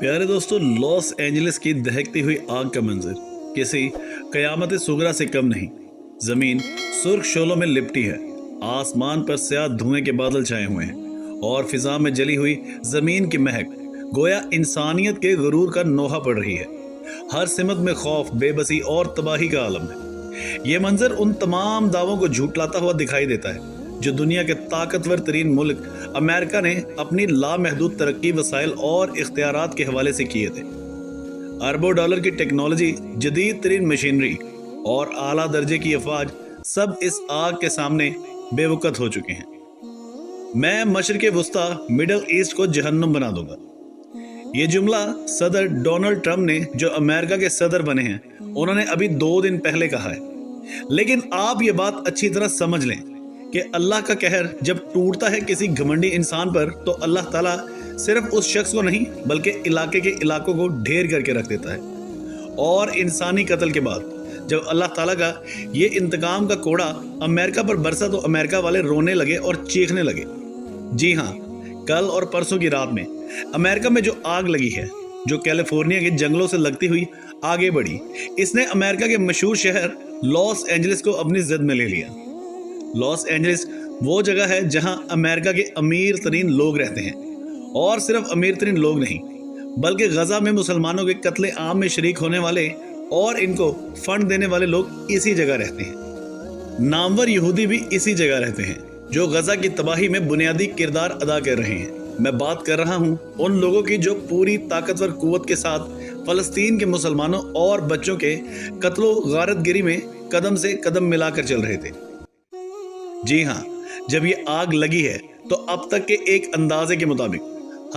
प्यारे दोस्तों, Los Angeles की दहकती हुई आग का मंजर किसी कयामत सुगरा से कम नहीं। जमीन सुर्ख शोलों में लिपटी है, आसमान पर स्याह धुएं के बादल छाए हुए हैं और फिजा में जली हुई जमीन की महक गोया इंसानियत के गुरूर का नोहा पड़ रही है। हर सिमत में खौफ, बेबसी और तबाही का आलम है। ये मंजर उन तमाम दावों को झूठलाता हुआ दिखाई देता है जो दुनिया के ताकतवर तरीन मुल्क अमेरिका ने अपनी लामहदूद तरक्की, वसाइल और इख्तियारात के हवाले से किए थे। अरबों डॉलर की टेक्नोलॉजी, जदीद तरीन मशीनरी और आला दर्जे की अफवाज सब इस आग के सामने बेवकत हो चुके हैं। मैं मशरिक़ वुस्ता, मिडल ईस्ट को जहन्नुम बना दूंगा। ये जुमला सदर डोनाल्ड ट्रंप ने, जो अमेरिका के सदर बने हैं, उन्होंने अभी 2 दिन पहले कहा है। लेकिन आप ये बात अच्छी तरह समझ लें कि अल्लाह का कहर जब टूटता है किसी घमंडी इंसान पर, तो अल्लाह ताला सिर्फ उस शख्स को नहीं बल्कि इलाके के इलाकों को ढेर करके रख देता है। और इंसानी कत्ल के बाद जब अल्लाह ताला का ये इंतकाम का कोड़ा अमेरिका पर बरसा तो अमेरिका वाले रोने लगे और चीखने लगे। जी हाँ, कल और परसों की रात में अमेरिका में जो आग लगी है, जो कैलिफोर्निया के जंगलों से लगती हुई आगे बढ़ी, इसने अमेरिका के मशहूर शहर लॉस एंजलिस को अपनी जिद में ले लिया। लॉस एंजलिस वो जगह है जहां अमेरिका के अमीर तरीन लोग रहते हैं, और सिर्फ अमीर तरीन लोग नहीं बल्कि गजा में मुसलमानों के कत्ले आम में शरीक होने वाले और इनको फंड देने वाले लोग इसी जगह रहते हैं। नामवर यहूदी भी इसी जगह रहते हैं जो गजा की तबाही में बुनियादी किरदार अदा कर रहे हैं। मैं बात कर रहा हूं उन लोगों की जो पूरी ताकतवर कुव्वत के साथ फलस्तीन के मुसलमानों और बच्चों के कत्लो गारतगिरी में कदम से कदम मिलाकर चल रहे थे। जी हाँ, जब ये आग लगी है तो अब तक के एक अंदाजे के मुताबिक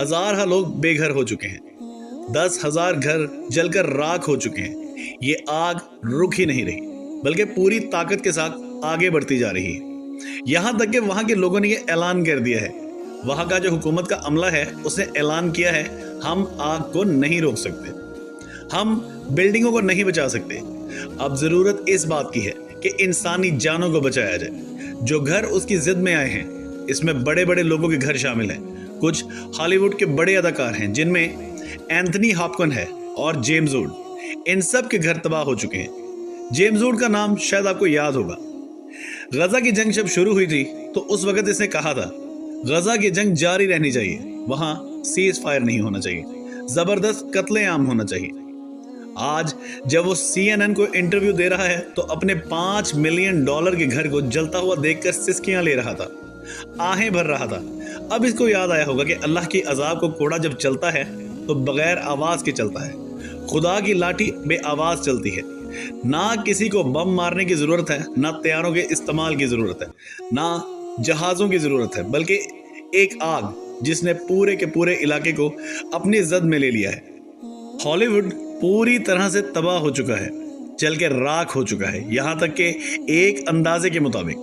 हज़ार लोग बेघर हो चुके हैं। 10,000 घर जलकर राख हो चुके हैं। ये आग रुक ही नहीं रही बल्कि पूरी ताकत के साथ आगे बढ़ती जा रही है। यहाँ तक कि वहाँ के लोगों ने ये ऐलान कर दिया है, वहाँ का जो हुकूमत का अमला है उसने ऐलान किया है, हम आग को नहीं रोक सकते, हम बिल्डिंगों को नहीं बचा सकते। अब ज़रूरत इस बात की है कि इंसानी जानों को बचाया जाए। जो घर उसकी जिद में आए हैं, इसमें बड़े बड़े लोगों के घर शामिल हैं। कुछ हॉलीवुड के बड़े अदाकार हैं जिनमें एंथनी हॉपकिंस है और जेम्स वुड। इन सब के घर तबाह हो चुके हैं। जेम्स वुड का नाम शायद आपको याद होगा। गजा की जंग जब शुरू हुई थी तो उस वक्त इसने कहा था, गजा की जंग जारी रहनी चाहिए, वहां सीज फायर नहीं होना चाहिए, जबरदस्त कत्लेआम होना चाहिए। आज जब वो CNN को इंटरव्यू दे रहा है तो अपने $5 मिलियन के घर को जलता हुआ देखकर सिसकियां ले रहा था, आहें भर रहा था। अब इसको याद आया होगा कि अल्लाह की अजाब को कोड़ा जब चलता है तो बगैर आवाज के चलता है। खुदा की लाठी बेआवाज चलती है। ना किसी को बम मारने की जरूरत है, ना तैयारों के इस्तेमाल की जरूरत है, ना जहाजों की जरूरत है, बल्कि एक आग जिसने पूरे के पूरे इलाके को अपनी जद में ले लिया है। हॉलीवुड पूरी तरह से तबाह हो चुका है, जल के राख हो चुका है। यहाँ तक कि एक अंदाजे के मुताबिक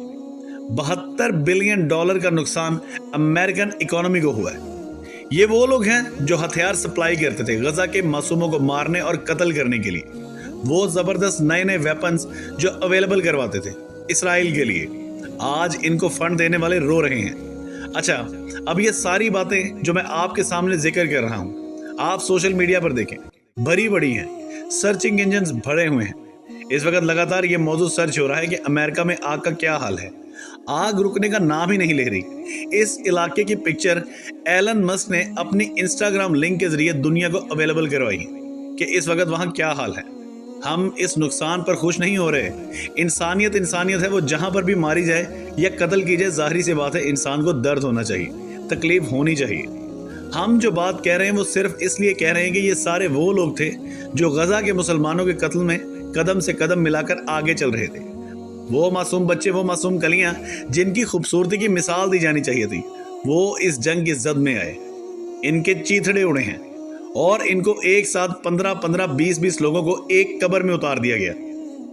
$72 बिलियन का नुकसान अमेरिकन इकोनॉमी को हुआ है। ये वो लोग हैं जो हथियार सप्लाई करते थे गजा के मासूमों को मारने और कत्ल करने के लिए। वो जबरदस्त नए नए वेपन्स जो अवेलेबल करवाते थे इसराइल के लिए, आज इनको फंड देने वाले रो रहे हैं। अच्छा, अब ये सारी बातें जो मैं आपके सामने जिक्र कर रहा हूँ, आप सोशल मीडिया पर देखें, भरी बड़ी हैं, सर्चिंग इंजन्स भरे हुए हैं। इस वक्त लगातार ये मौजूद सर्च हो रहा है कि अमेरिका में आग का क्या हाल है। आग रुकने का नाम ही नहीं ले रही। इस इलाके की पिक्चर एलन मस्क ने अपनी इंस्टाग्राम लिंक के जरिए दुनिया को अवेलेबल करवाई कि इस वक्त वहाँ क्या हाल है। हम इस नुकसान पर खुश नहीं हो रहे। इंसानियत है, वो जहाँ पर भी मारी जाए या कत्ल की जाए, जाहिर सी बात है इंसान को दर्द होना चाहिए, तकलीफ होनी चाहिए। हम जो बात कह रहे हैं वो सिर्फ इसलिए कह रहे हैं कि ये सारे वो लोग थे जो गजा के मुसलमानों के कत्ल में कदम से कदम मिलाकर आगे चल रहे थे। वो मासूम बच्चे, वो मासूम कलियां जिनकी खूबसूरती की मिसाल दी जानी चाहिए थी, वो इस जंग की जद में आए। इनके चीथड़े उड़े हैं और इनको एक साथ 15-15, 20-20 लोगों को एक कब्र में उतार दिया गया।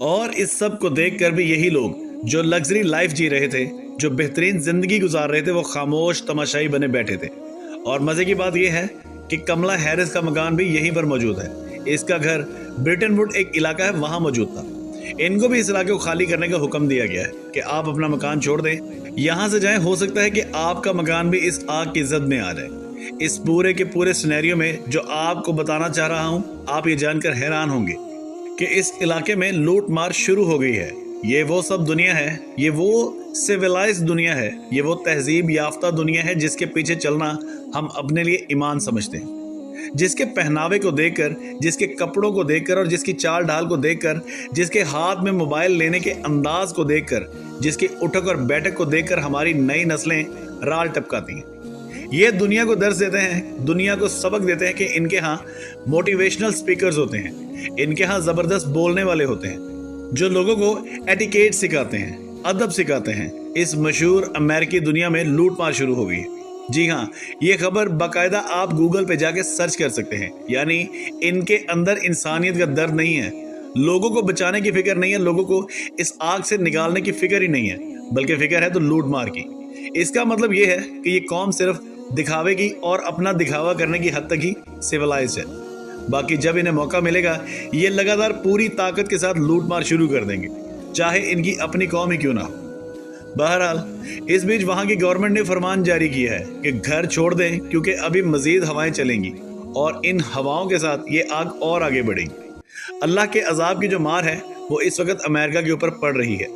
और इस सब को देखकर भी यही लोग जो लग्जरी लाइफ जी रहे थे, जो बेहतरीन जिंदगी गुजार रहे थे, वो खामोश तमाशाई बने बैठे थे। और मजे की बात यह है कि कमला हैरिस का मकान भी यहीं पर मौजूद है। इसका घर ब्रिटनवुड एक इलाका है, वहां मौजूद था। इनको भी इस इलाके को खाली करने का हुक्म दिया गया है कि आप अपना मकान छोड़ दें, यहाँ से जाएं। हो सकता है कि आपका मकान भी इस आग की जद में आ जाए। इस पूरे के पूरे सिनेरियो में जो आपको बताना चाह रहा हूं, आप ये जानकर हैरान होंगे कि इस इलाके में लूट मार शुरू हो गई है। ये वो सब दुनिया है, ये वो सिविलाइज दुनिया है, ये वो तहजीब याफ्ता दुनिया है जिसके पीछे चलना हम अपने लिए ईमान समझते हैं। जिसके पहनावे को देखकर, जिसके कपड़ों को देखकर और जिसकी चाल ढाल को देखकर, जिसके हाथ में मोबाइल लेने के अंदाज को देखकर, जिसकी उठक और बैठक को देखकर हमारी नई नस्लें राल टपकाती हैं। ये दुनिया को दर्स देते हैं, दुनिया को सबक देते हैं कि इनके यहाँ मोटिवेशनल स्पीकर्स होते हैं, इनके यहाँ ज़बरदस्त बोलने वाले होते हैं जो लोगों को एटिकेट सिखाते हैं, अदब सिखाते हैं। इस मशहूर अमेरिकी दुनिया में लूट मार शुरू हो गई है। जी हाँ, ये खबर बाकायदा आप गूगल पे जाके सर्च कर सकते हैं। यानी इनके अंदर इंसानियत का दर्द नहीं है, लोगों को बचाने की फिक्र नहीं है, लोगों को इस आग से निकालने की फिक्र ही नहीं है, बल्कि फिक्र है तो लूट मार की। इसका मतलब ये है कि ये कौम सिर्फ दिखावे की और अपना दिखावा करने की हद तक ही सिविलाइज्ड है। बाकी जब इन्हें मौका मिलेगा ये लगातार पूरी ताकत के साथ लूट मार शुरू कर देंगे, चाहे इनकी अपनी कौम ही क्यों ना हो। बहरहाल इस बीच वहां की गवर्नमेंट ने फरमान जारी किया है कि घर छोड़ दें, क्योंकि अभी मजीद हवाएं चलेंगी और इन हवाओं के साथ ये आग और आगे बढ़ेगी। अल्लाह के अजाब की जो मार है वो इस वक्त अमेरिका के ऊपर पड़ रही है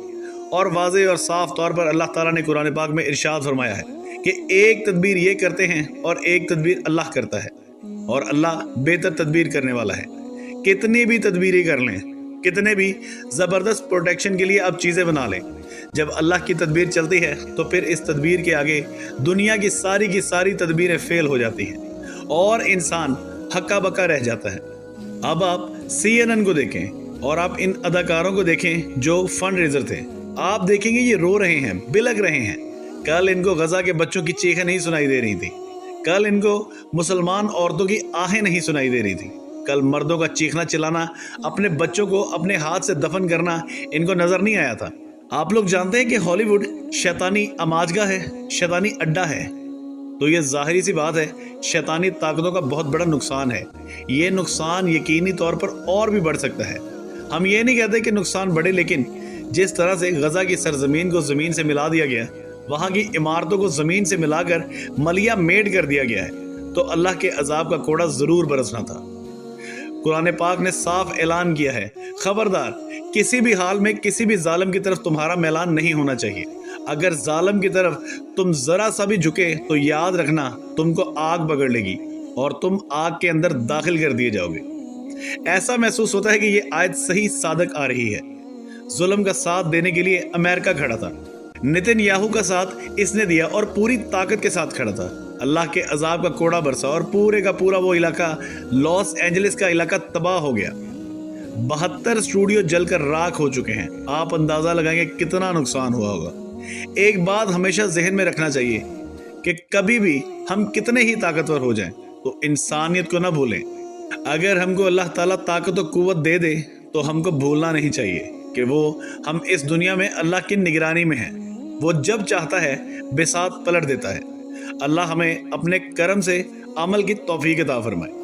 और वाज़ेह और साफ तौर पर अल्लाह ताला ने कुरान पाक में इरशाद फरमाया है कि एक तदबीर ये करते हैं और एक तदबीर अल्लाह करता है और अल्लाह बेहतर तदबीर करने वाला है। कितनी भी तदबीरें कर लें, कितने भी ज़बरदस्त प्रोटेक्शन के लिए आप चीज़ें बना लें, जब अल्लाह की तदबीर चलती है तो फिर इस तदबीर के आगे दुनिया की सारी तदबीरें फेल हो जाती हैं और इंसान हक्का बक्का रह जाता है। अब आप CNN को देखें और आप इन अदाकारों को देखें जो फंड रेजर थे। आप देखेंगे ये रो रहे हैं, बिलख रहे हैं। कल इनको गजा के बच्चों की चीखें नहीं सुनाई दे रही थी, कल इनको मुसलमान औरतों की आहें नहीं सुनाई दे रही थी, कल मर्दों का चीखना चिल्लाना, अपने बच्चों को अपने हाथ से दफन करना इनको नजर नहीं आया था। आप लोग जानते हैं कि हॉलीवुड शैतानी अमाजगा है, शैतानी अड्डा है, तो ये जाहिर सी बात है शैतानी ताकतों का बहुत बड़ा नुकसान है। ये नुकसान यकीनी तौर पर और भी बढ़ सकता है। हम ये नहीं कहते कि नुकसान बढ़े, लेकिन जिस तरह से गजा की सरजमीन को ज़मीन से मिला दिया गया, वहाँ की इमारतों को ज़मीन से मिलाकर मलिया मेड कर दिया गया है, तो अल्लाह के अजाब का कोड़ा ज़रूर बरसना था। कुरान पाक ने साफ ऐलान किया है, खबरदार किसी भी हाल में किसी भी जालिम की तरफ तुम्हारा मैलान नहीं होना चाहिए। अगर जालिम की तरफ तुम जरा सा भी झुके तो याद रखना तुमको आग पकड़ लेगी और तुम आग के अंदर दाखिल कर दिए जाओगे। ऐसा महसूस होता है कि ये आयत सही सादक आ रही है। जुल्म का साथ देने के लिए अमेरिका खड़ा था, नेतन्याहू का साथ इसने दिया और पूरी ताकत के साथ खड़ा था। अल्लाह के अजाब का कोड़ा बरसा और पूरे का पूरा वो इलाका, लॉस एंजलिस का इलाका तबाह हो गया। 72 स्टूडियो जलकर राख हो चुके हैं। आप अंदाजा लगाएंगे कितना नुकसान हुआ होगा। एक बात हमेशा जहन में रखना चाहिए कि कभी भी हम कितने ही ताकतवर हो जाएं तो इंसानियत को ना भूलें। अगर हमको अल्लाह ताला ताकत और कुव्वत दे दे तो हमको भूलना नहीं चाहिए कि वो हम इस दुनिया में अल्लाह की निगरानी में हैं। वो जब चाहता है बिसात पलट देता है। अल्लाह हमें अपने करम से अमल की तौफीक अता फरमाए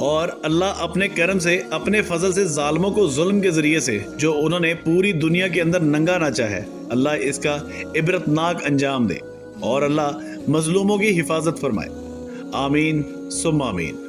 और अल्लाह अपने करम से, अपने फजल से जालिमों को जुल्म के जरिए से जो उन्होंने पूरी दुनिया के अंदर नंगा नाचा है, अल्लाह इसका इबरतनाक अंजाम दे और अल्लाह मजलूमों की हिफाजत फरमाए। आमीन सुम्मा आमीन।